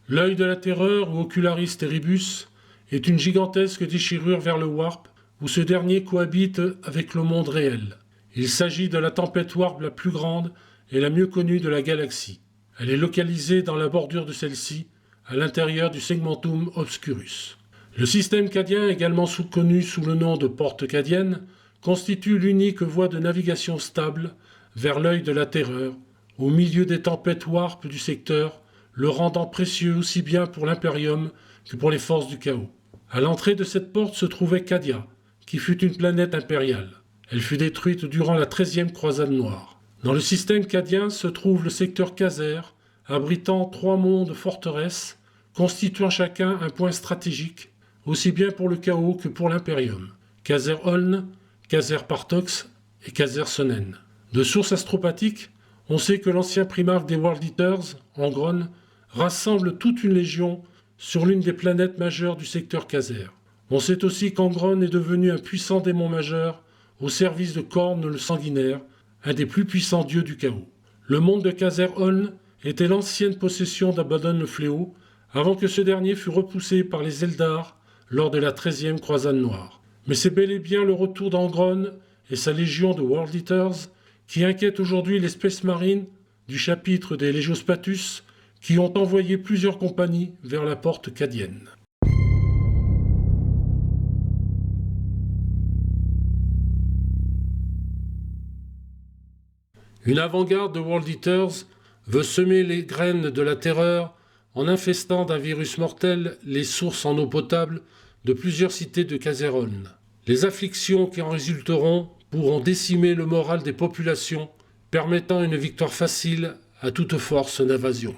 L'œil de la terreur ou Ocularis terribus est une gigantesque déchirure vers le warp où ce dernier cohabite avec le monde réel. Il s'agit de la tempête warp la plus grande et la mieux connue de la galaxie. Elle est localisée dans la bordure de celle-ci, à l'intérieur du segmentum obscurus. Le système cadien, également connu sous le nom de porte cadienne, constitue l'unique voie de navigation stable vers l'œil de la terreur, au milieu des tempêtes warp du secteur, le rendant précieux aussi bien pour l'Imperium que pour les forces du chaos. À l'entrée de cette porte se trouvait Cadia, qui fut une planète impériale. Elle fut détruite durant la 13e croisade noire. Dans le système cadien se trouve le secteur Kazer, abritant 3 mondes forteresses, constituant chacun un point stratégique, aussi bien pour le chaos que pour l'Imperium. Kazer Oln, Kazer Partox et Kazer Sonnen. De sources astropathiques, on sait que l'ancien primarque des World Eaters, Angron, rassemble toute une légion sur l'une des planètes majeures du secteur Kazer. On sait aussi qu'Angron est devenu un puissant démon majeur au service de Khorne le Sanguinaire, un des plus puissants dieux du chaos. Le monde de Kazer-Oln était l'ancienne possession d'Abaddon le Fléau, avant que ce dernier fût repoussé par les Eldar lors de la 13e croisade noire. Mais c'est bel et bien le retour d'Angron et sa légion de World Eaters qui inquiète aujourd'hui les Space Marines du chapitre des Legio-Spatus qui ont envoyé plusieurs compagnies vers la porte cadienne. Une avant-garde de World Eaters veut semer les graines de la terreur en infestant d'un virus mortel les sources en eau potable de plusieurs cités de Kazer-Oln. Les afflictions qui en résulteront pourront décimer le moral des populations, permettant une victoire facile à toute force d'invasion.